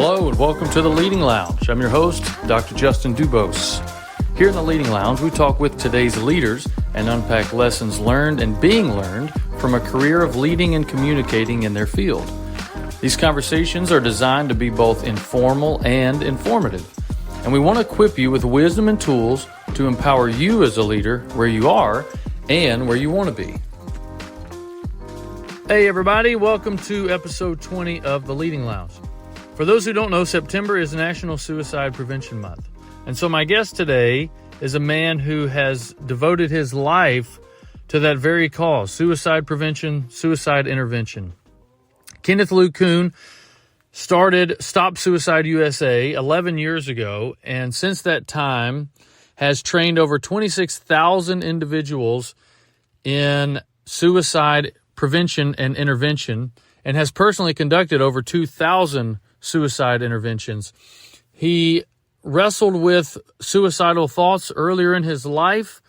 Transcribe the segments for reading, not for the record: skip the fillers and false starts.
Hello and welcome to the Leading Lounge. I'm your host, Dr. Justin Dubose. Here in the Leading Lounge, we talk with today's leaders and unpack lessons learned and being learned from a career of leading and communicating in their field. These conversations are designed to be both informal and informative, and we want to equip you with wisdom and tools to empower you as a leader where you are and where you want to be. Hey everybody, welcome to episode 20 of the Leading Lounge. For those who don't know, September is National Suicide Prevention Month. And so my guest today is a man who has devoted his life to that very cause, suicide prevention, suicide intervention. Kenneth Lou Koon started Stop Suicide USA 11 years ago, and since that time has trained over 26,000 individuals in suicide prevention and intervention, and has personally conducted over 2,000 suicide interventions. He wrestled with suicidal thoughts earlier in his life,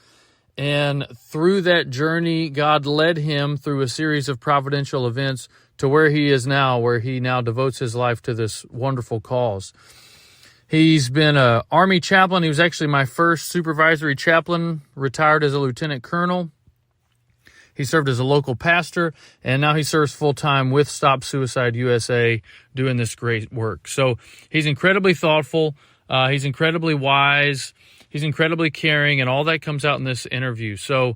and through that journey, God led him through a series of providential events to where he is now, where he now devotes his life to this wonderful cause. He's been an Army chaplain. He was actually my first supervisory chaplain, retired as a lieutenant colonel. He served as a local pastor, and now he serves full-time with Stop Suicide USA doing this great work. So he's incredibly thoughtful. He's incredibly wise. He's incredibly caring, and all that comes out in this interview. So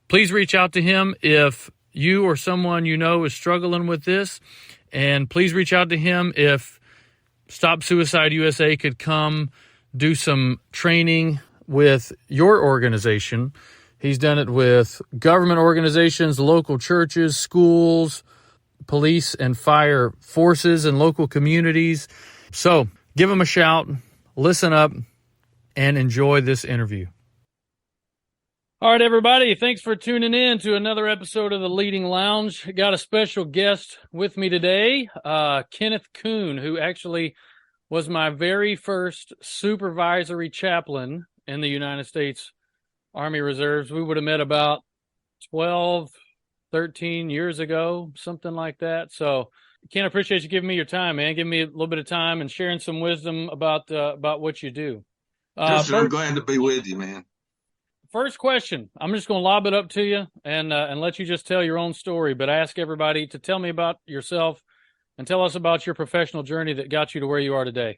please reach out to him if you or someone you know is struggling with this, and please reach out to him if Stop Suicide USA could come do some training with your organization. He's done it with government organizations, local churches, schools, police and fire forces, and local communities. So give him a shout, listen up, and enjoy this interview. All right, everybody, thanks for tuning in to another episode of the Leading Lounge. Got a special guest with me today, Kenneth Koon, who actually was my very first supervisory chaplain in the United States Army Reserves. We would have met about 12, 13 years ago, something like that. So, Ken, I appreciate you giving me your time, man. Giving me a little bit of time and sharing some wisdom about what you do. Justin, I'm glad to be with you, man. First question. I'm just going to lob it up to you and let you just tell your own story. But I ask everybody to tell me about yourself and tell us about your professional journey that got you to where you are today.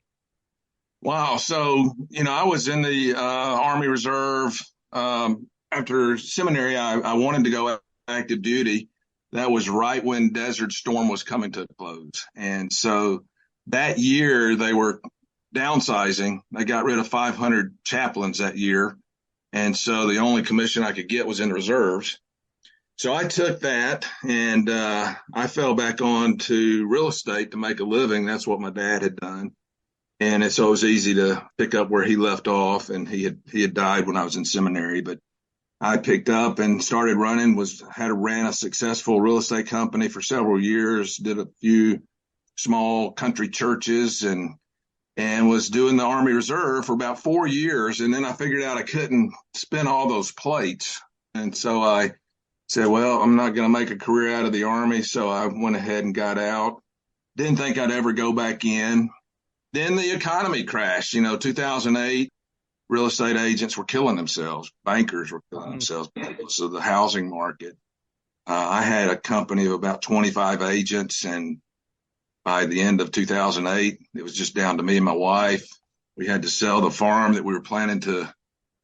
Wow. So, I was in the Army Reserve. After seminary, I wanted to go active duty. That was right when Desert Storm was coming to a close. And so that year they were downsizing. They got rid of 500 chaplains that year. And so the only commission I could get was in the reserves. So I took that and I fell back on to real estate to make a living. That's what my dad had done. And it's always easy to pick up where he left off, and he had died when I was in seminary. But I picked up and started running. Ran a successful real estate company for several years. Did a few small country churches, and was doing the Army Reserve for about 4 years. And then I figured out I couldn't spin all those plates, and so I said, "Well, I'm not going to make a career out of the Army." So I went ahead and got out. Didn't think I'd ever go back in. Then the economy crashed. 2008, real estate agents were killing themselves. Bankers were killing themselves because of the housing market. I had a company of about 25 agents, and by the end of 2008, it was just down to me and my wife. We had to sell the farm that we were planning to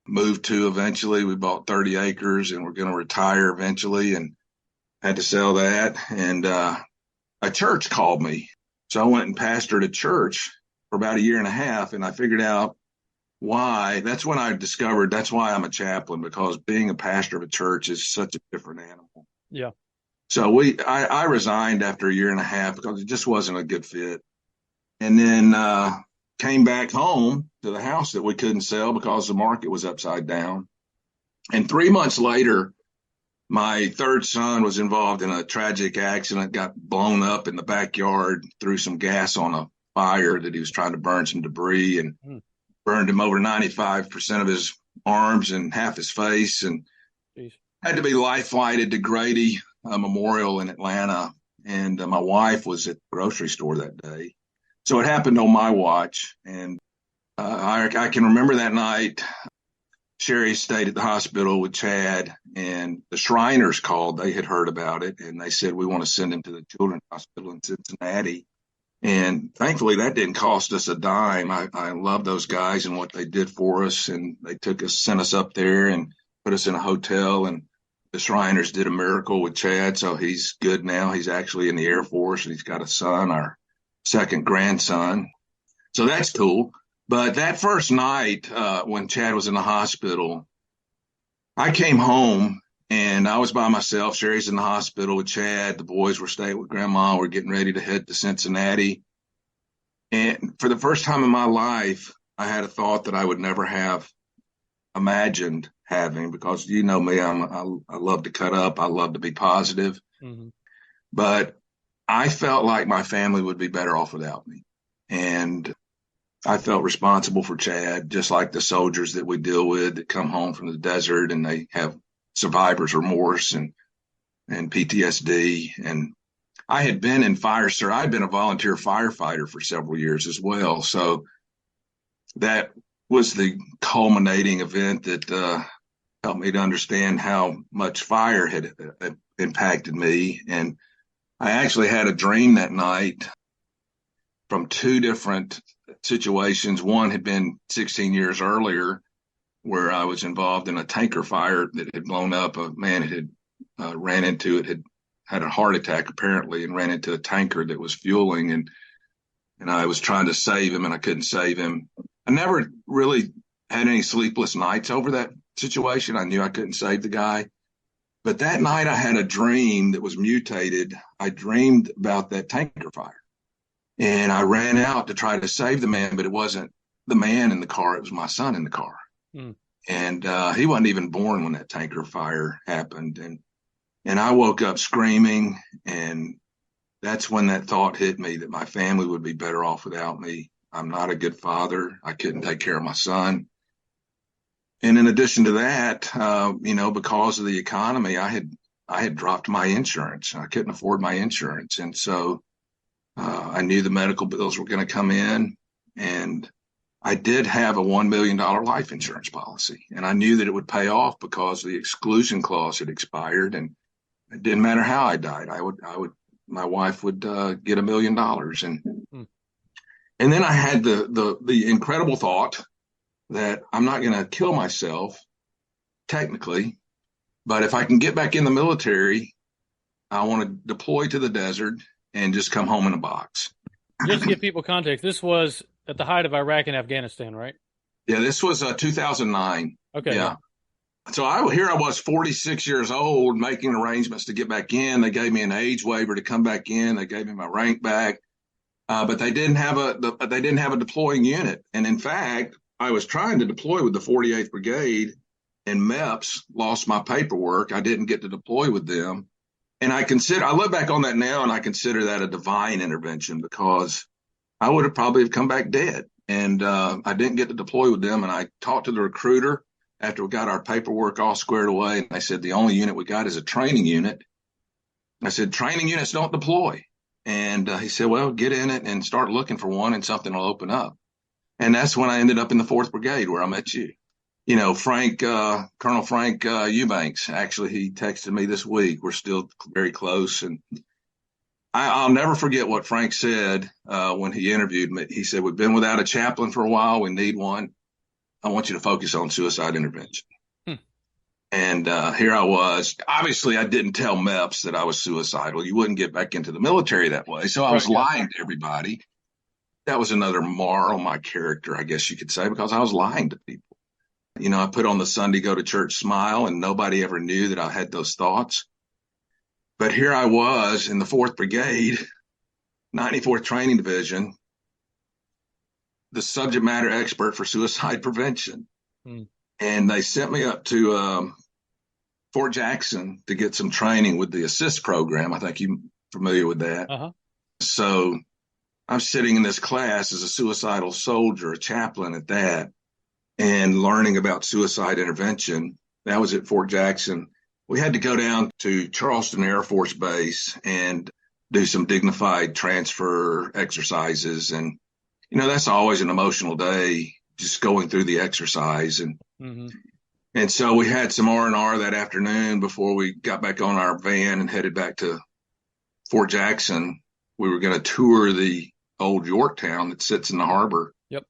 move to eventually. We bought 30 acres, and we're going to retire eventually, and had to sell that. And a church called me. So I went and pastored a church for about a year and a half, and I figured out why. That's when I discovered that's why I'm a chaplain, because being a pastor of a church is such a different animal. Yeah. So I resigned after a year and a half because it just wasn't a good fit. And then came back home to the house that we couldn't sell because the market was upside down. And 3 months later, my third son was involved in a tragic accident, got blown up in the backyard, threw some gas on a fire that he was trying to burn some debris, and burned him over 95% of his arms and half his face, and had to be life flighted to Grady Memorial in Atlanta. And my wife was at the grocery store that day. So it happened on my watch. And I can remember that night, Sherry stayed at the hospital with Chad, and the Shriners called. They had heard about it, and they said, we want to send him to the Children's Hospital in Cincinnati. And thankfully, that didn't cost us a dime. I love those guys and what they did for us. And they sent us up there and put us in a hotel. And the Shriners did a miracle with Chad. So he's good now. He's actually in the Air Force, and he's got a son, our second grandson. So that's cool. But that first night, when Chad was in the hospital, I came home and I was by myself. Sherry's in the hospital with Chad. The boys were staying with Grandma. We're getting ready to head to Cincinnati. And for the first time in my life, I had a thought that I would never have imagined having, because you know me, I love to cut up. I love to be positive. Mm-hmm. But I felt like my family would be better off without me. And I felt responsible for Chad, just like the soldiers that we deal with that come home from the desert and they have survivor's remorse and PTSD. And I had been in I'd been a volunteer firefighter for several years as well. So that was the culminating event that helped me to understand how much fire had impacted me. And I actually had a dream that night from two different situations. One had been 16 years earlier, where I was involved in a tanker fire that had blown up. A man had ran into it, had a heart attack apparently, and ran into a tanker that was fueling. And I was trying to save him, and I couldn't save him. I never really had any sleepless nights over that situation. I knew I couldn't save the guy. But that night I had a dream that was mutated. I dreamed about that tanker fire. And I ran out to try to save the man, but it wasn't the man in the car. It was my son in the car. Mm. And he wasn't even born when that tanker fire happened. And I woke up screaming. And that's when that thought hit me that my family would be better off without me. I'm not a good father. I couldn't take care of my son. And in addition to that, because of the economy, I had dropped my insurance. I couldn't afford my insurance. And so I knew the medical bills were going to come in, and I did have a $1 million life insurance policy, and I knew that it would pay off because the exclusion clause had expired, and it didn't matter how I died. My wife would get $1 million. And then I had the incredible thought that I'm not going to kill myself technically, but if I can get back in the military, I want to deploy to the desert and just come home in a box. Just to give people context, this was at the height of Iraq and Afghanistan, right? Yeah, this was 2009. Okay. Yeah. So I was 46 years old, making arrangements to get back in. They gave me an age waiver to come back in. They gave me my rank back, but they didn't have a deploying unit. And in fact, I was trying to deploy with the 48th Brigade, and MEPS lost my paperwork. I didn't get to deploy with them. And I look back on that now and I consider that a divine intervention, because I would have probably come back dead. And I didn't get to deploy with them. And I talked to the recruiter after we got our paperwork all squared away. And they said, the only unit we got is a training unit. I said, training units don't deploy. And he said, well, get in it and start looking for one, and something will open up. And that's when I ended up in the 4th Brigade, where I met you. You know, Colonel Frank Eubanks, actually, he texted me this week. We're still very close. And I'll never forget what Frank said when he interviewed me. He said, we've been without a chaplain for a while. We need one. I want you to focus on suicide intervention. And here I was. Obviously, I didn't tell MEPS that I was suicidal. You wouldn't get back into the military that way. So I was lying to everybody. That was another mar on my character, I guess you could say, because I was lying to people. You know, I put on the Sunday go to church smile, and nobody ever knew that I had those thoughts. But here I was in the 4th Brigade, 94th Training Division, the subject matter expert for suicide prevention. And they sent me up to Fort Jackson to get some training with the ASSIST program. I think you're familiar with that. Uh-huh. So I'm sitting in this class as a suicidal soldier, a chaplain at that, and learning about suicide intervention. That was at Fort Jackson. We had to go down to Charleston Air Force Base and do some dignified transfer exercises. And, that's always an emotional day, just going through the exercise. And so we had some R&R that afternoon before we got back on our van and headed back to Fort Jackson. We were going to tour the old Yorktown that sits in the harbor. Yep.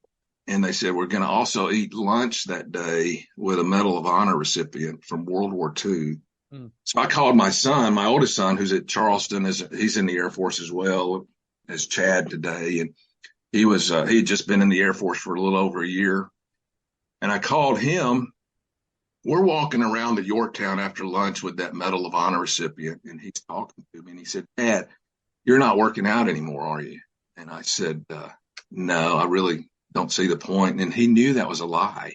And they said, we're going to also eat lunch that day with a Medal of Honor recipient from World War II. So I called my son, my oldest son, who's at Charleston. He's in the Air Force as well as Chad today. And he had just been in the Air Force for a little over a year. And I called him. We're walking around the Yorktown after lunch with that Medal of Honor recipient, and he's talking to me, and he said, Dad, you're not working out anymore, are you? And I said, no, I really don't see the point. And he knew that was a lie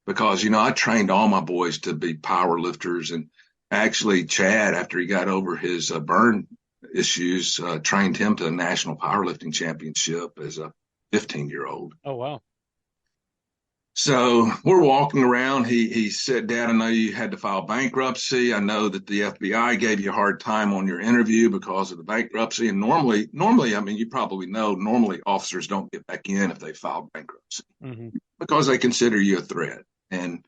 because, I trained all my boys to be power lifters. And actually, Chad, after he got over his burn issues, trained him to a national powerlifting championship as a 15-year-old. Oh, wow. So we're walking around. He said, Dad, I know you had to file bankruptcy. I know that the FBI gave you a hard time on your interview because of the bankruptcy. And normally, I mean, you probably know, normally officers don't get back in if they file bankruptcy because they consider you a threat. And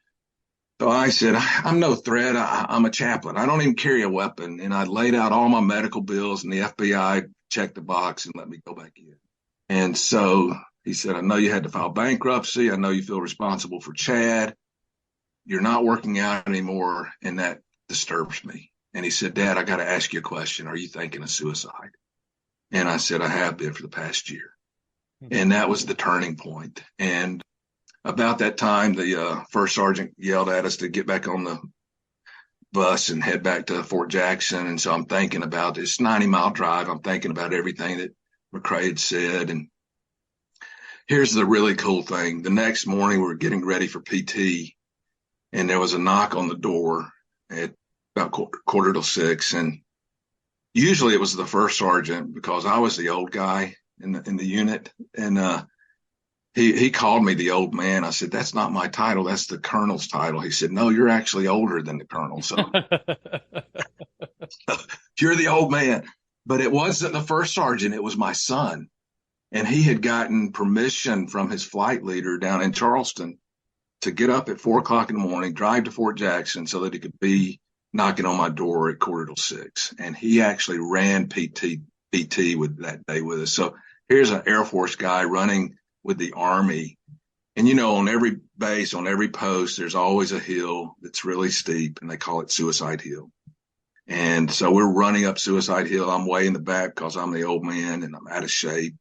so I said, I'm no threat. I'm a chaplain. I don't even carry a weapon. And I laid out all my medical bills, and the FBI checked the box and let me go back in. And so he said, I know you had to file bankruptcy. I know you feel responsible for Chad. You're not working out anymore, and that disturbs me. And he said, Dad, I got to ask you a question. Are you thinking of suicide? And I said, I have been for the past year. And that was the turning point. And about that time, the first sergeant yelled at us to get back on the bus and head back to Fort Jackson. And so I'm thinking about this 90-mile drive. I'm thinking about everything that McCrae had said. And here's the really cool thing. The next morning, we were getting ready for PT, and there was a knock on the door at about quarter till 6. And usually it was the first sergeant because I was the old guy in the unit. And he called me the old man. I said, that's not my title. That's the colonel's title. He said, no, you're actually older than the colonel. So you're the old man. But it wasn't the first sergeant. It was my son. And he had gotten permission from his flight leader down in Charleston to get up at 4:00 in the morning, drive to Fort Jackson so that he could be knocking on my door at quarter till 6. And he actually ran PT with that day with us. So here's an Air Force guy running with the Army. And, on every base, on every post, there's always a hill that's really steep, and they call it Suicide Hill. And so we're running up Suicide Hill. I'm way in the back because I'm the old man and I'm out of shape.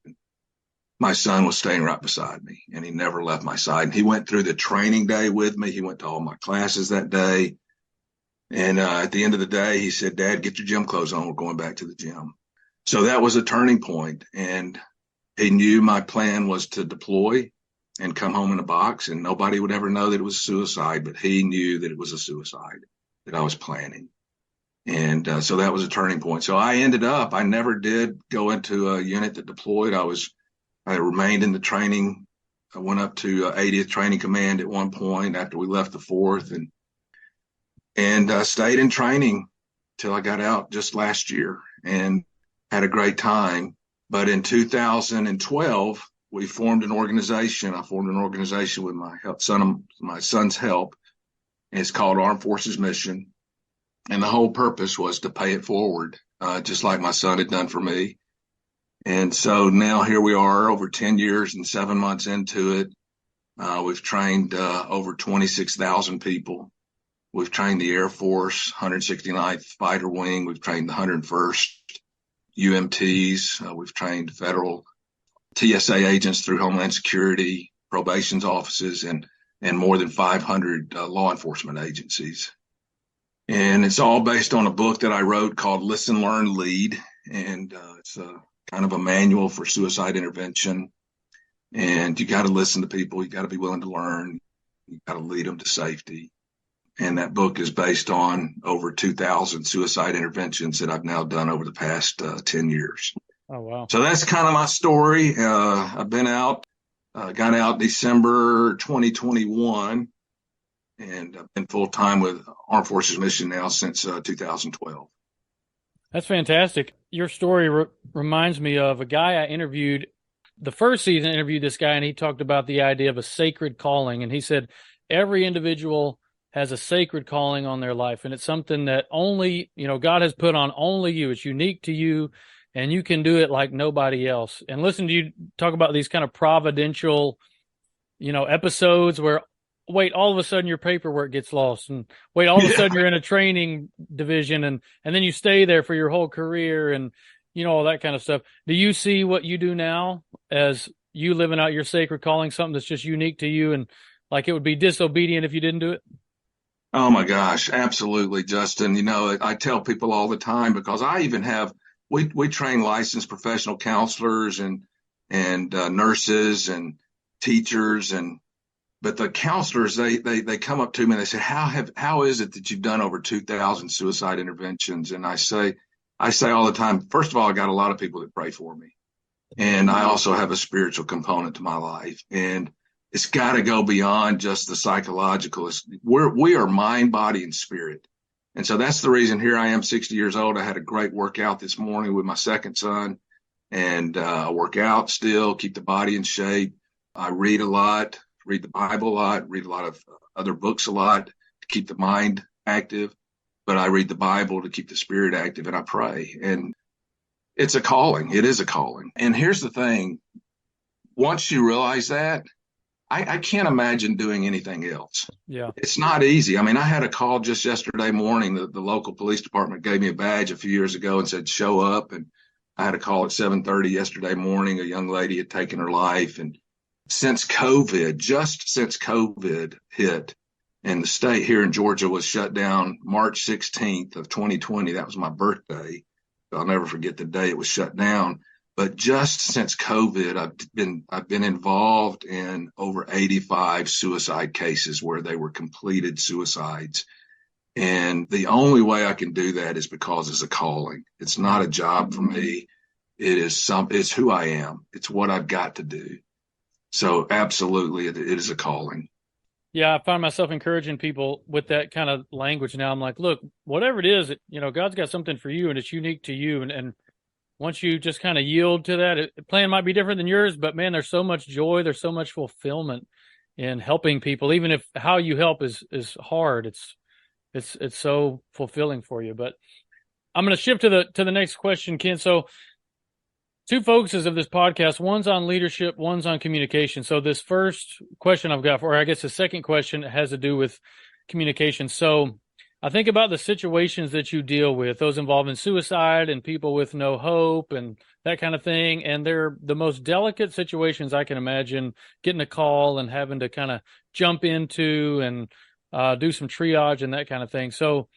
My son was staying right beside me, and he never left my side. And he went through the training day with me. He went to all my classes that day. And at the end of the day, he said, Dad, get your gym clothes on. We're going back to the gym. So that was a turning point. And he knew my plan was to deploy and come home in a box, and nobody would ever know that it was suicide, but he knew that it was a suicide that I was planning. And so that was a turning point. So I never did go into a unit that deployed. I remained in the training. I went up to 80th Training Command at one point after we left the 4th, and stayed in training till I got out just last year and had a great time. But in 2012, we formed an organization. I formed an organization with my son's help. And it's called Armed Forces Mission. And the whole purpose was to pay it forward, just like my son had done for me. And so now here we are over 10 years and 7 months into it. We've trained over 26,000 people. We've trained the Air Force, 169th Fighter Wing. We've trained the 101st UMTs. We've trained federal TSA agents through Homeland Security, probation's offices, and more than 500 law enforcement agencies. And it's all based on a book that I wrote called Listen, Learn, Lead. And it's kind of a manual for suicide intervention. And you got to listen to people. You got to be willing to learn. You got to lead them to safety. And that book is based on over 2,000 suicide interventions that I've now done over the past 10 years. Oh, wow. So that's kind of my story. I've been out, got out December 2021, and I've been full time with Armed Forces Mission now since 2012. That's fantastic. Your story reminds me of a guy I interviewed the first season. I interviewed this guy, and he talked about the idea of a sacred calling. And he said every individual has a sacred calling on their life, and it's something that only, God has put on only you. It's unique to you, and you can do it like nobody else. And listen to you talk about these kind of providential, episodes where, wait, all of a sudden your paperwork gets lost, and wait, all of a Yeah. sudden you're in a training division, and then you stay there for your whole career, and all that kind of stuff. Do you see what you do now as you living out your sacred calling, something that's just unique to you, and like it would be disobedient if you didn't do it? Oh my gosh, absolutely, Justin. I tell people all the time because I even have we train licensed professional counselors and nurses and teachers and but the counselors they come up to me and they say how is it that you've done over 2,000 suicide interventions? And I say all the time, first of all, I got a lot of people that pray for me, and I also have a spiritual component to my life, and it's got to go beyond just the psychological. We are mind, body, and spirit. And so that's the reason here I am 60 years old. I had a great workout this morning with my second son, and I work out still, keep the body in shape. I read a lot, read the Bible a lot, read a lot of other books a lot to keep the mind active. But I read the Bible to keep the spirit active, and I pray. And it's a calling. It is a calling. And here's the thing. Once you realize that, I can't imagine doing anything else. Yeah. It's not easy. I mean, I had a call just yesterday morning. The local police department gave me a badge a few years ago and said, show up. And I had a call at 7:30 yesterday morning. A young lady had taken her life. And just since COVID hit and the state here in Georgia was shut down March 16th of 2020, that was my birthday. I'll never forget the day it was shut down. But just since COVID, I've been involved in over 85 suicide cases where they were completed suicides. And the only way I can do that is because it's a calling. It's not a job for me. It's who I am. It's what I've got to do. So absolutely, it is a calling. Yeah, I find myself encouraging people with that kind of language now. I'm like, look, whatever it is, God's got something for you, and it's unique to you. And once you just kind of yield to that, the plan might be different than yours, but man, there's so much joy, there's so much fulfillment in helping people, even if how you help is hard. It's so fulfilling for you. But I'm going to shift to the next question, Ken. So two focuses of this podcast, one's on leadership, one's on communication. So this first question I've got, or I guess the second question, has to do with communication. So I think about the situations that you deal with, those involving suicide and people with no hope and that kind of thing. And they're the most delicate situations I can imagine, getting a call and having to kind of jump into and do some triage and that kind of thing. So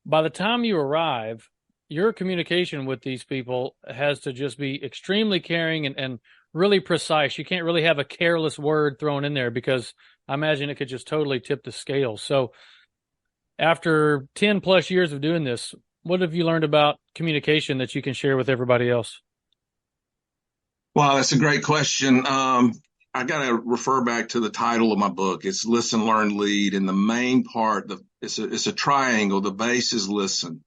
by the time you arrive, your communication with these people has to just be extremely caring and really precise. You can't really have a careless word thrown in there because I imagine it could just totally tip the scale. So after 10 plus years of doing this, what have you learned about communication that you can share with everybody else? Wow, that's a great question. I got to refer back to the title of my book. It's Listen, Learn, Lead. And the main part, it's a triangle. The base is listen.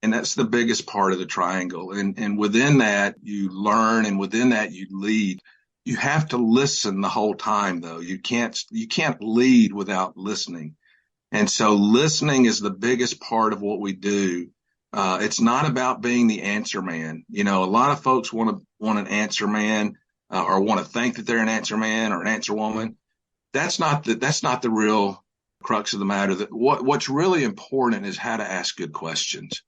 And that's the biggest part of the triangle. And within that, you learn, and within that, you lead. You have to listen the whole time, though. You can't lead without listening. And so listening is the biggest part of what we do. It's not about being the answer man. A lot of folks want an answer man or want to think that they're an answer man or an answer woman. That's not the real crux of the matter. That what's really important is how to ask good questions.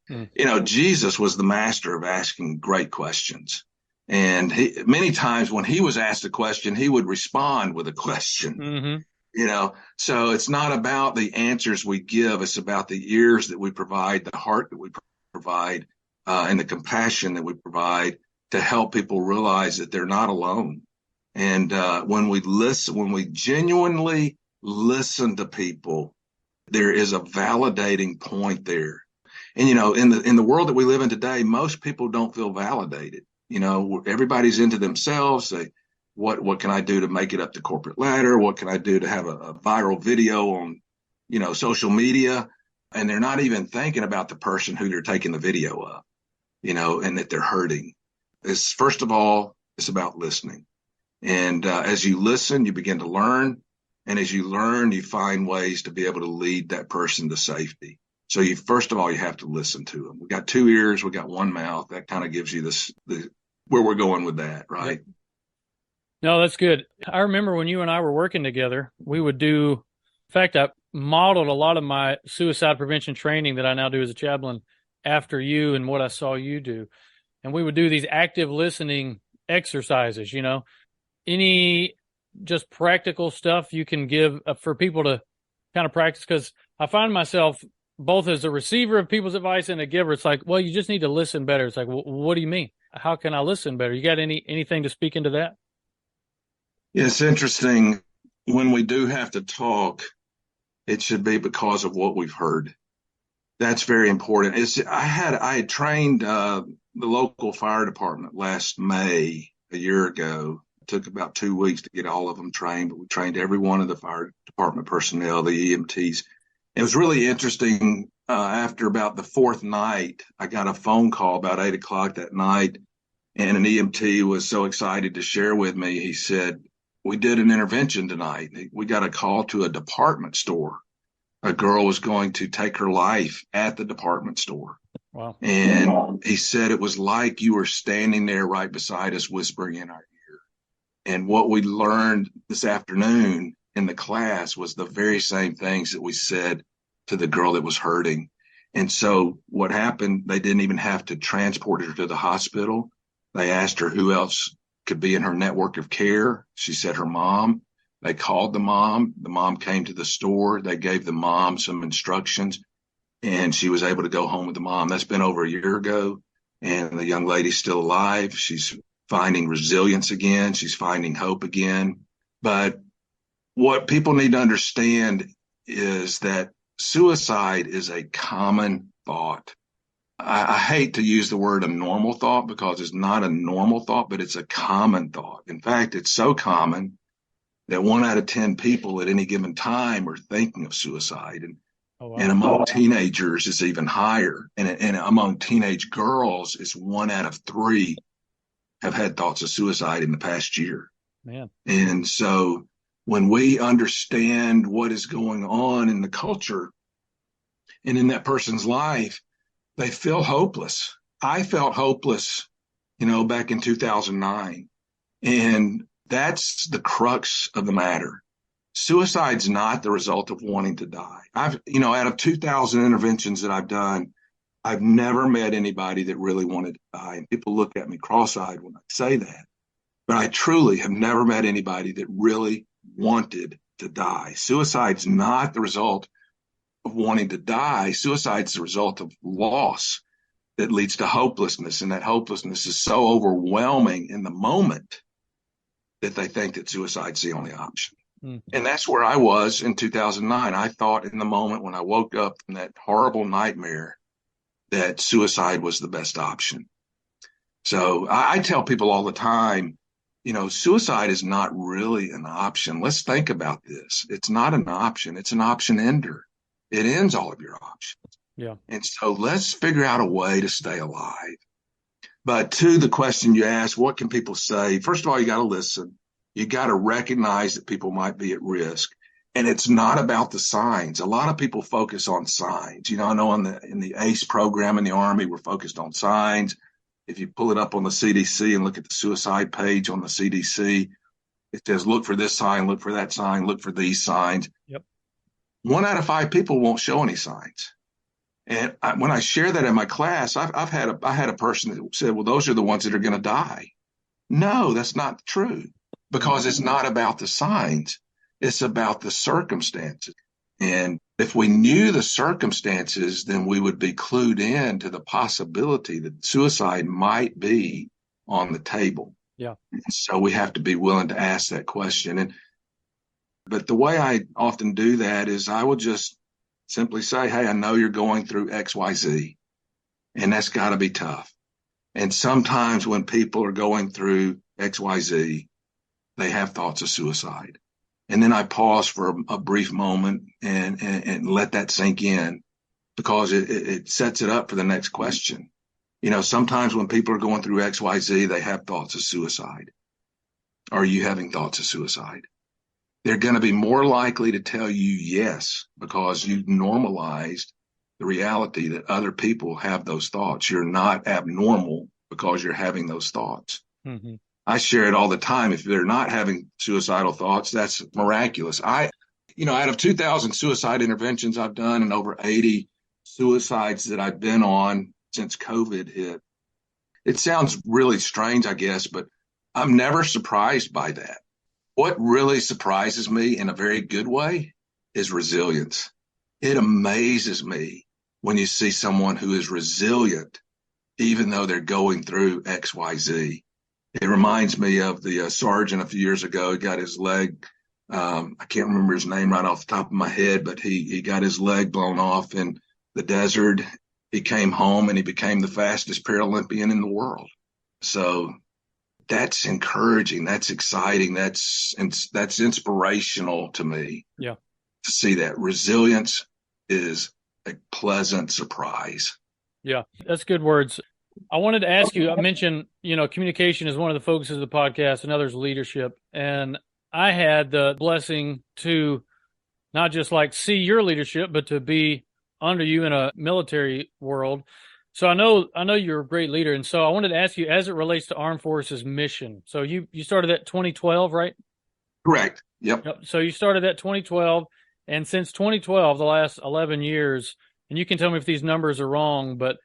Jesus was the master of asking great questions. And many times when he was asked a question, he would respond with a question. Mm-hmm. So it's not about the answers we give. It's about the ears that we provide, the heart that we provide, and the compassion that we provide to help people realize that they're not alone. And when we genuinely listen to people, there is a validating point there. And, in the world that we live in today, most people don't feel validated. Everybody's into themselves. What can I do to make it up the corporate ladder? What can I do to have a viral video on, social media? And they're not even thinking about the person who they're taking the video of. and that they're hurting. First of all, it's about listening. And as you listen, you begin to learn. And as you learn, you find ways to be able to lead that person to safety. So first of all, you have to listen to them. We got 2 ears, we got 1 mouth. That kind of gives you where we're going with that, right? Yep. No, that's good. I remember when you and I were working together, we would in fact, I modeled a lot of my suicide prevention training that I now do as a chaplain after you and what I saw you do. And we would do these active listening exercises, any just practical stuff you can give for people to kind of practice. Because I find myself both as a receiver of people's advice and a giver. It's like, well, you just need to listen better. It's like, well, what do you mean? How can I listen better? You got anything to speak into that? Yeah, it's interesting. When we do have to talk, it should be because of what we've heard. That's very important. I had trained the local fire department last May, a year ago. It took about 2 weeks to get all of them trained, but we trained every one of the fire department personnel, the EMTs. It was really interesting. After about the 4th night, I got a phone call about 8 o'clock that night, and an EMT was so excited to share with me. He said, "We did an intervention tonight. We got a call to a department store. A girl was going to take her life at the department store." Wow. And he said it was like you were standing there right beside us, whispering in our ear. And what we learned this afternoon in the class was the very same things that we said to the girl that was hurting. And so what happened, they didn't even have to transport her to the hospital. They asked her who else could be in her network of care. She said her mom. They called the mom. The mom came to the store. They gave the mom some instructions, and she was able to go home with the mom. That's been over a year ago, and the young lady's still alive. She's finding resilience again. She's finding hope again. But what people need to understand is that suicide is a common thought. I hate to use the word a normal thought, because it's not a normal thought, but it's a common thought. In fact, it's so common that 1 out of 10 people at any given time are thinking of suicide. Oh, wow. And among teenagers, it's even higher. And among teenage girls, it's 1 out of 3 have had thoughts of suicide in the past year. Man. And so when we understand what is going on in the culture and in that person's life, they feel hopeless. I felt hopeless, back in 2009. And that's the crux of the matter. Suicide's not the result of wanting to die. Out of 2,000 interventions that I've done, I've never met anybody that really wanted to die. And people look at me cross-eyed when I say that. But I truly have never met anybody that really wanted to die. Suicide's not the result of wanting to die. Suicide's the result of loss that leads to hopelessness. And that hopelessness is so overwhelming in the moment that they think that suicide's the only option. And that's where I was in 2009. I thought in the moment when I woke up from that horrible nightmare that suicide was the best option. So I tell people all the time, suicide is not really an option. Let's think about this. It's not an option. It's an option ender. It ends all of your options. Yeah. And so let's figure out a way to stay alive. But to the question you asked, what can people say? First of all, you got to listen. You got to recognize that people might be at risk. And it's not about the signs. A lot of people focus on signs. I know in the ACE program in the Army, we're focused on signs. If you pull it up on the CDC and look at the suicide page on the CDC, it says, look for this sign, look for that sign, look for these signs. Yep. 1 out of 5 people won't show any signs. And when I share that in my class, I had a person that said, well, those are the ones that are going to die. No, that's not true, because it's not about the signs. It's about the circumstances. And if we knew the circumstances, then we would be clued in to the possibility that suicide might be on the table. Yeah. So we have to be willing to ask that question. But the way I often do that is I will just simply say, hey, I know you're going through X, Y, Z, and that's got to be tough. And sometimes when people are going through X, Y, Z, they have thoughts of suicide. And then I pause for a brief moment and let that sink in, because it sets it up for the next question. Sometimes when people are going through XYZ, they have thoughts of suicide. Are you having thoughts of suicide? They're going to be more likely to tell you yes, because you've normalized the reality that other people have those thoughts. You're not abnormal because you're having those thoughts. Mm-hmm. I share it all the time. If they're not having suicidal thoughts, that's miraculous. Out of 2,000 suicide interventions I've done and over 80 suicides that I've been on since COVID hit, it sounds really strange, I guess, but I'm never surprised by that. What really surprises me in a very good way is resilience. It amazes me when you see someone who is resilient, even though they're going through XYZ. It reminds me of the sergeant a few years ago. He got his leg. I can't remember his name right off the top of my head, but he got his leg blown off in the desert. He came home and he became the fastest Paralympian in the world. So that's encouraging. That's exciting. That's inspirational to me. Yeah. To see that resilience is a pleasant surprise. Yeah, that's good words. I wanted to ask you, I mentioned, communication is one of the focuses of the podcast, another is leadership. And I had the blessing to not just see your leadership, but to be under you in a military world. So I know you're a great leader. And so I wanted to ask you, as it relates to Armed Forces mission. So you started that 2012, right? Correct. Yep. So you started that 2012. And since 2012, the last 11 years, and you can tell me if these numbers are wrong, but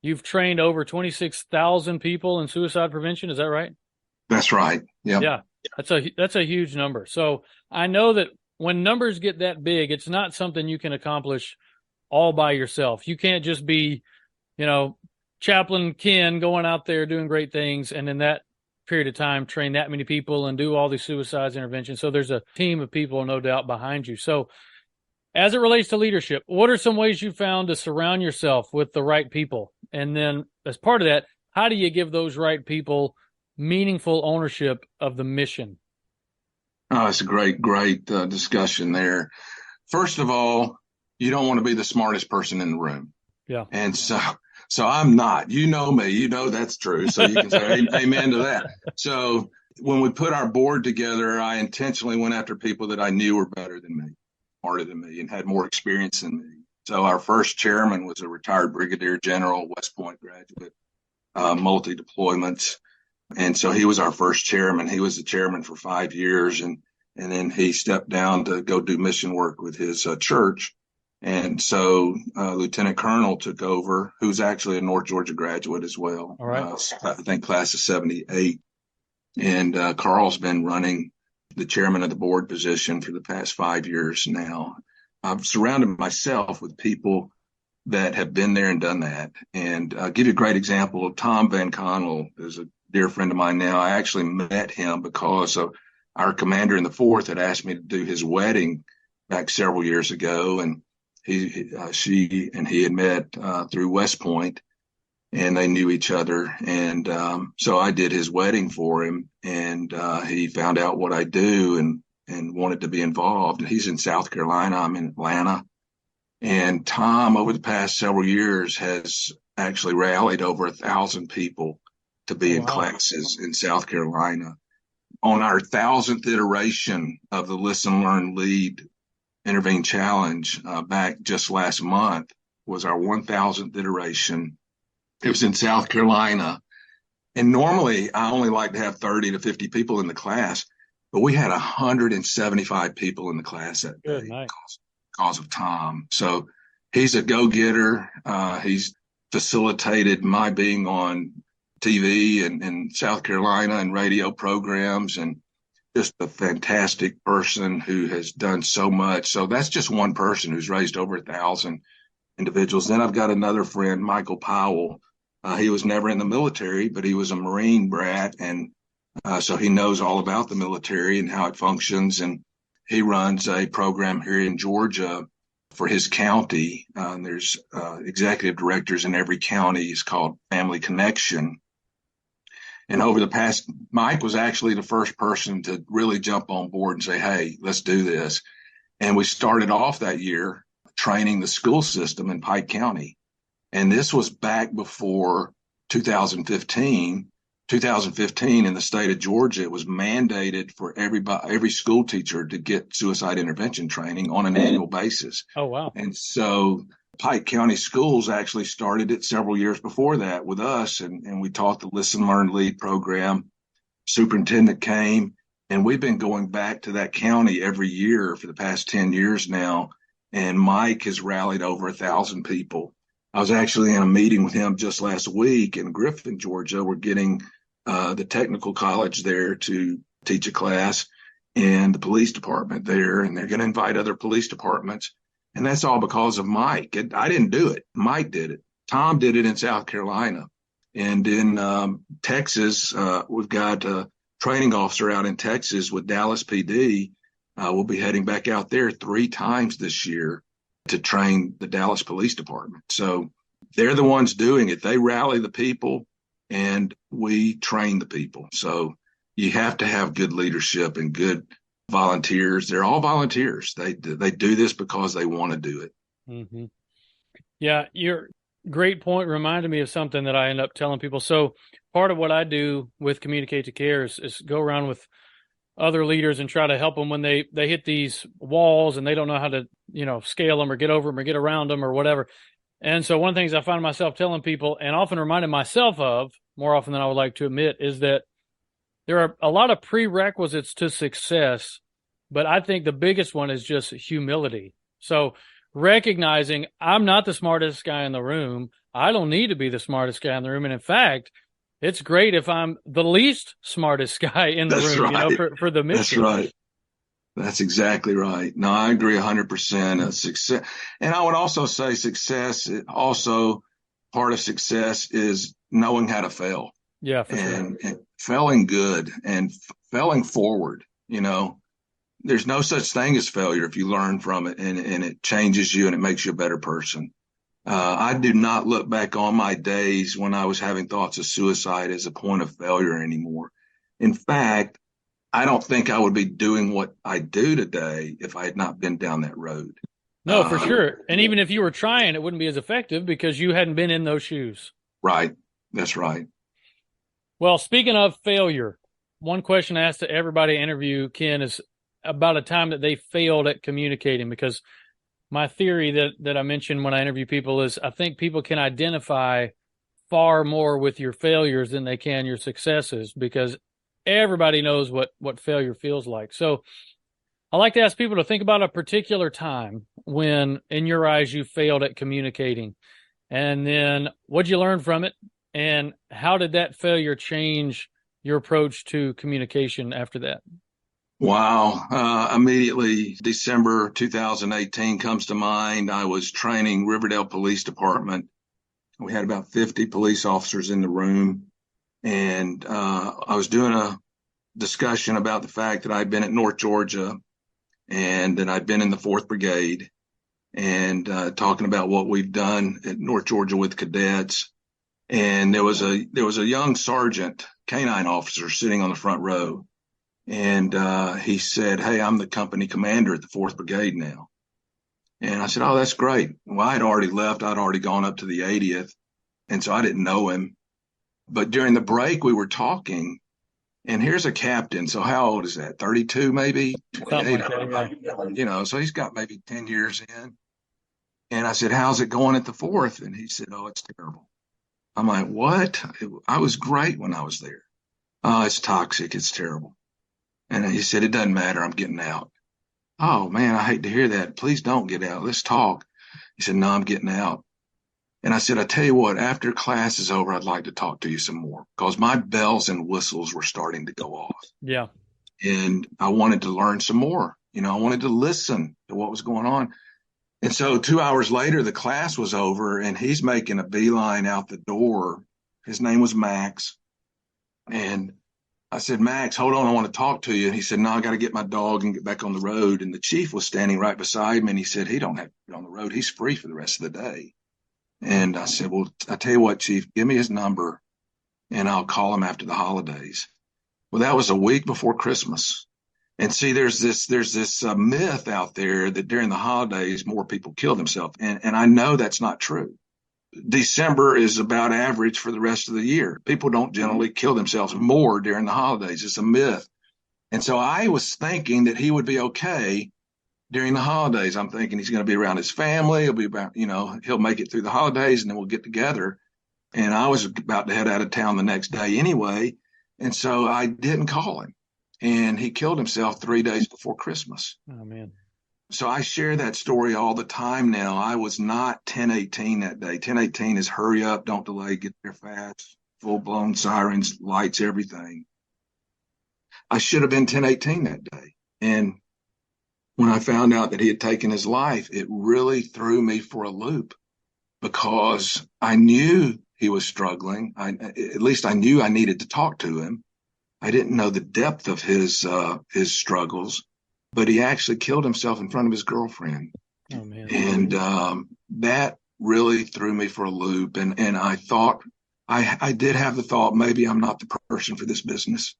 you've trained over 26,000 people in suicide prevention. Is that right? That's right. Yep. Yeah. That's a huge number. So I know that when numbers get that big, it's not something you can accomplish all by yourself. You can't just be, Chaplain Ken going out there doing great things, and in that period of time train that many people and do all these suicides interventions. So there's a team of people, no doubt, behind you. So as it relates to leadership, what are some ways you found to surround yourself with the right people? And then as part of that, how do you give those right people meaningful ownership of the mission? Oh, it's a great discussion there. First of all, you don't want to be the smartest person in the room. Yeah. And so I'm not. You know me. That's true. So you can say amen to that. So when we put our board together, I intentionally went after people that I knew were better than me, smarter than me, and had more experience than me. So our first chairman was a retired brigadier general, West Point graduate, multi-deployments. And so he was our first chairman. He was the chairman for 5 years. And then he stepped down to go do mission work with his church. And so Lieutenant Colonel took over, who's actually a North Georgia graduate as well. All right. I think class of 78. And Carl's been running the chairman of the board position for the past 5 years now. I've surrounded myself with people that have been there and done that. And I'll give you a great example of Tom Van Connell, is a dear friend of mine now. I actually met him because of our commander in the 4th had asked me to do his wedding back several years ago. And she and he had met through West Point, and they knew each other. And so I did his wedding for him, and he found out what I do and wanted to be involved. He's in South Carolina. I'm in Atlanta. And Tom, over the past several years, has actually rallied over 1,000 people to be in classes in South Carolina. On our 1,000th iteration of the Listen, Learn, Lead Intervene Challenge back just last month was our 1,000th iteration. It was in South Carolina. And normally I only like to have 30 to 50 people in the class, but we had 175 people in the class that day because of Tom. So he's a go-getter. He's facilitated my being on TV and in South Carolina and radio programs, and just a fantastic person who has done so much. So that's just one person who's raised over 1,000 individuals. Then I've got another friend, Michael Powell. He was never in the military, but he was a Marine brat. And so he knows all about the military and how it functions. And he runs a program here in Georgia for his county. There's executive directors in every county. It's called Family Connection. And over the past, Mike was actually the first person to really jump on board and say, hey, let's do this. And we started off that year training the school system in Pike County. And this was back before 2015. 2015 in the state of Georgia, it was mandated for every school teacher to get suicide intervention training on an annual basis. Oh, wow. And so Pike County Schools actually started it several years before that with us, and we taught the Listen, Learn, Lead program. Superintendent came, and we've been going back to that county every year for the past 10 years now. And Mike has rallied over 1,000 people. I was actually in a meeting with him just last week in Griffin, Georgia. We're getting the technical college there to teach a class and the police department there, and they're going to invite other police departments. And that's all because of Mike. I didn't do it. Mike did it. Tom did it in South Carolina. And in Texas, we've got a training officer out in Texas with Dallas PD. We'll be heading back out there 3 times this year to train the Dallas Police Department. So they're the ones doing it. They rally the people and we train the people. So you have to have good leadership and good volunteers. They're all volunteers. They do this because they want to do it. Mm-hmm. Yeah, your great point reminded me of something that I end up telling people. So part of what I do with Communicate to Care is go around with other leaders and try to help them when they hit these walls and they don't know how to, scale them or get over them or get around them or whatever. And so one of the things I find myself telling people and often reminding myself of more often than I would like to admit is that there are a lot of prerequisites to success, but I think the biggest one is just humility. So recognizing I'm not the smartest guy in the room. I don't need to be the smartest guy in the room. And in fact, it's great if I'm the least smartest guy in the room, right. For the mission. That's right. That's exactly right. No, I agree 100%. Success. And I would also say also part of success is knowing how to fail. Yeah, for sure. And failing good and failing forward. There's no such thing as failure if you learn from it and it changes you and it makes you a better person. I do not look back on my days when I was having thoughts of suicide as a point of failure anymore. In fact, I don't think I would be doing what I do today if I had not been down that road. No, for sure. And even if you were trying, it wouldn't be as effective because you hadn't been in those shoes. Right. That's right. Well, speaking of failure, one question I ask to everybody I interview, Ken, is about a time that they failed at communicating, because my theory that I mentioned when I interview people is I think people can identify far more with your failures than they can your successes, because everybody knows what failure feels like. So I like to ask people to think about a particular time when, in your eyes, you failed at communicating. And then what'd you learn from it? And how did that failure change your approach to communication after that? Wow. Immediately, December 2018 comes to mind. I was training Riverdale Police Department. We had about 50 police officers in the room. And I was doing a discussion about the fact that I'd been at North Georgia and that I'd been in the 4th Brigade, and talking about what we've done at North Georgia with cadets. And there was a young sergeant, canine officer, sitting on the front row. And he said, "Hey, I'm the company commander at the 4th Brigade now." And I said, "Oh, that's great." Well, I had already left. I'd already gone up to the 80th. And so I didn't know him. But during the break, we were talking, and here's a captain. So how old is that? 32, maybe? 28, so he's got maybe 10 years in. And I said, "How's it going at the 4th? And he said, "Oh, it's terrible." I'm like, "What?" I was great when I was there. "Oh, it's toxic. It's terrible." And he said, "It doesn't matter. I'm getting out." "Oh, man, I hate to hear that. Please don't get out. Let's talk." He said, "No, I'm getting out." And I said, "I tell you what, after class is over, I'd like to talk to you some more," because my bells and whistles were starting to go off. Yeah. And I wanted to learn some more. I wanted to listen to what was going on. And so 2 hours later, the class was over and he's making a beeline out the door. His name was Max. And I said, "Max, hold on, I want to talk to you." And he said, "No, I got to get my dog and get back on the road." And the chief was standing right beside me and he said, "He don't have to get on the road. He's free for the rest of the day." And I said, "Well, I tell you what, Chief, give me his number and I'll call him after the holidays." Well, that was a week before Christmas. And see, there's this myth out there that during the holidays, more people kill themselves. And I know that's not true. December is about average for the rest of the year. People don't generally kill themselves more during the holidays. It's a myth. And so I was thinking that he would be okay during the holidays. I'm thinking he's going to be around his family. He'll be about, he'll make it through the holidays and then we'll get together. And I was about to head out of town the next day anyway. And so I didn't call him. And he killed himself 3 days before Christmas. Oh, man. So I share that story all the time now. I was not 1018 that day. 1018 is hurry up, don't delay, get there fast, full blown sirens, lights, everything. I should have been 1018 that day. And when I found out that he had taken his life, it really threw me for a loop because I knew he was struggling. At least I knew I needed to talk to him. I didn't know the depth of his struggles, but he actually killed himself in front of his girlfriend. Oh, man. And that really threw me for a loop. And I thought, I did have the thought, maybe I'm not the person for this business.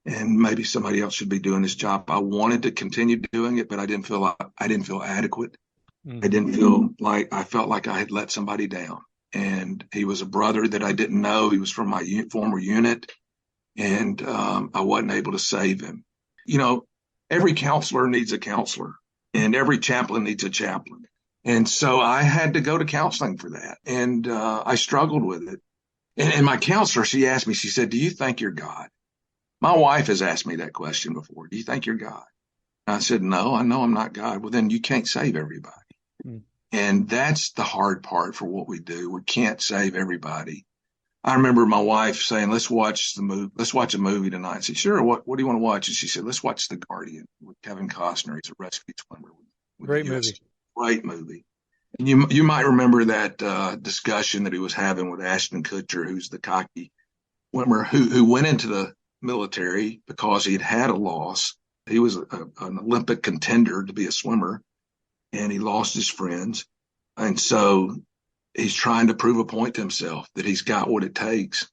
And maybe somebody else should be doing this job. I wanted to continue doing it, but I didn't feel adequate. Mm-hmm. I felt like I had let somebody down. And he was a brother that I didn't know. He was from my former unit, and I wasn't able to save him. Every counselor needs a counselor, and every chaplain needs a chaplain. And so I had to go to counseling for that, and I struggled with it. And my counselor, she asked me, she said, "Do you think you're God?" My wife has asked me that question before. Do you think you're God? And I said, no, I know I'm not God. Well, then you can't save everybody. Mm. And that's the hard part for what we do. We can't save everybody. I remember my wife saying, let's watch a movie tonight. I said, sure. What do you want to watch? And she said, let's watch The Guardian with Kevin Costner. He's a rescue swimmer. Great movie. Great movie. And you might remember that discussion that he was having with Ashton Kutcher, who's the cocky swimmer who went into the military because he'd had a loss. He was an Olympic contender to be a swimmer, and he lost his friends. And so he's trying to prove a point to himself that he's got what it takes.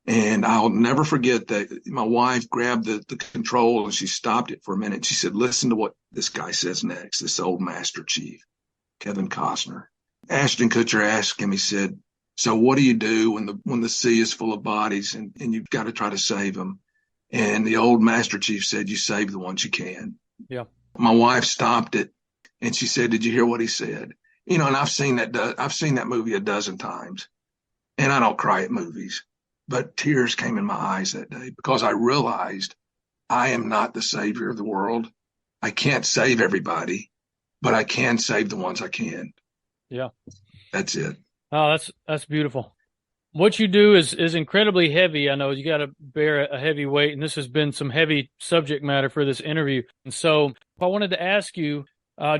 And I'll never forget that my wife grabbed the control and she stopped it for a minute. She said, listen to what this guy says next, this old Master Chief, Kevin Costner. Ashton Kutcher asked him, he said, so what do you do when the sea is full of bodies and you've got to try to save them? And the old Master Chief said, you save the ones you can. Yeah. My wife stopped it and she said, did you hear what he said? And I've seen that movie a dozen times, and I don't cry at movies, but tears came in my eyes that day because I realized I am not the savior of the world. I can't save everybody, but I can save the ones I can. Yeah. That's it. Oh, that's beautiful. What you do is incredibly heavy. I know you got to bear a heavy weight, and this has been some heavy subject matter for this interview. And so I wanted to ask you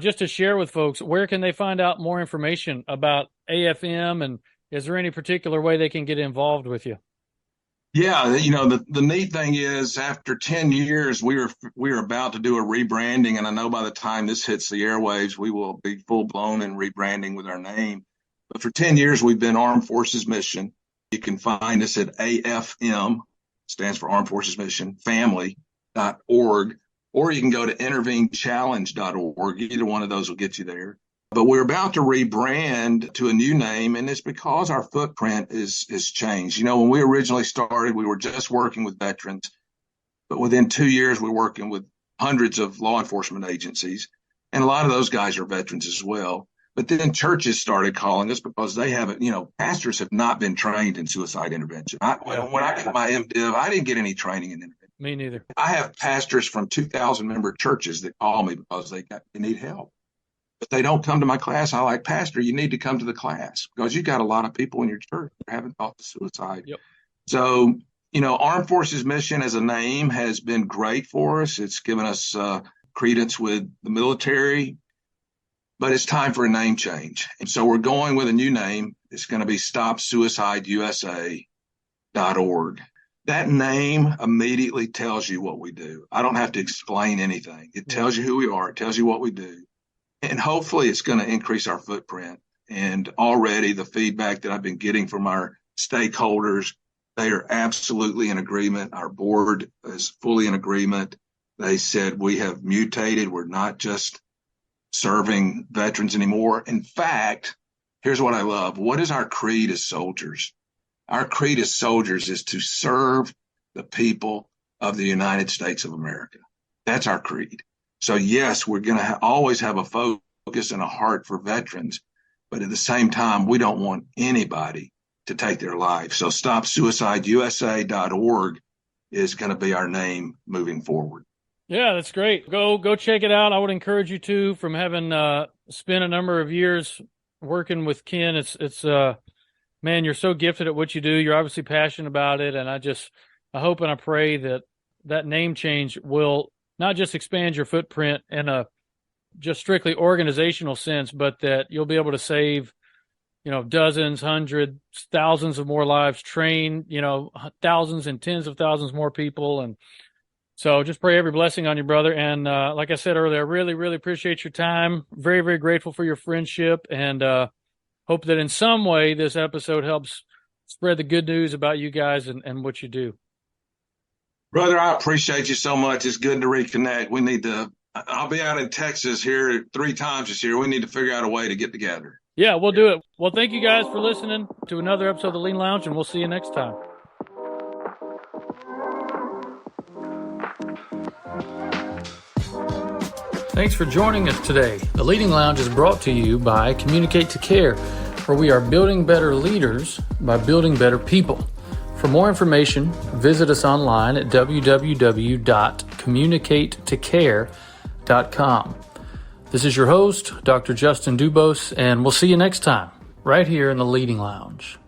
just to share with folks, where can they find out more information about AFM, and is there any particular way they can get involved with you? Yeah, the neat thing is after 10 years, we are about to do a rebranding, and I know by the time this hits the airwaves, we will be full blown in rebranding with our name. But for 10 years, we've been Armed Forces Mission. You can find us at AFM, stands for Armed Forces Mission, family.org, or you can go to intervenechallenge.org. Either one of those will get you there. But we're about to rebrand to a new name, and it's because our footprint is changed. When we originally started, we were just working with veterans, but within 2 years, we're working with hundreds of law enforcement agencies, and a lot of those guys are veterans as well. But then churches started calling us because they haven't, pastors have not been trained in suicide intervention. When I got my MDiv, I didn't get any training in intervention. Me neither. I have pastors from 2,000 member churches that call me because they need help. But they don't come to my class. I like, Pastor, you need to come to the class because you got a lot of people in your church that haven't thought of suicide. Yep. So, Armed Forces Mission as a name has been great for us. It's given us credence with the military. But it's time for a name change. And so we're going with a new name. It's going to be StopSuicideUSA.org. That name immediately tells you what we do. I don't have to explain anything. It tells you who we are. It tells you what we do. And hopefully it's going to increase our footprint. And already the feedback that I've been getting from our stakeholders, they are absolutely in agreement. Our board is fully in agreement. They said we have mutated. We're not just serving veterans anymore. In fact, here's what I love. What is our creed as soldiers? Our creed as soldiers is to serve the people of the United States of America. That's our creed. So yes, we're going to always have a focus and a heart for veterans, but at the same time, we don't want anybody to take their life. So StopSuicideUSA.org is going to be our name moving forward. Yeah, that's great. Go check it out. I would encourage you to, from having spent a number of years working with Ken. It's man, you're so gifted at what you do. You're obviously passionate about it, and I hope and I pray that name change will not just expand your footprint in a just strictly organizational sense, but that you'll be able to save, dozens, hundreds, thousands of more lives, train, thousands and tens of thousands more people. And so just pray every blessing on you, brother. And like I said earlier, I really, really appreciate your time. Very, very grateful for your friendship, and hope that in some way this episode helps spread the good news about you guys and what you do. Brother, I appreciate you so much. It's good to reconnect. I'll be out in Texas here 3 times this year. We need to figure out a way to get together. Yeah, we'll do it. Well, thank you guys for listening to another episode of the Lean Lounge, and we'll see you next time. Thanks for joining us today. The Leading Lounge is brought to you by Communicate to Care, where we are building better leaders by building better people. For more information, visit us online at www.communicatecare.com. This is your host, Dr. Justin Dubose, and we'll see you next time, right here in the Leading Lounge.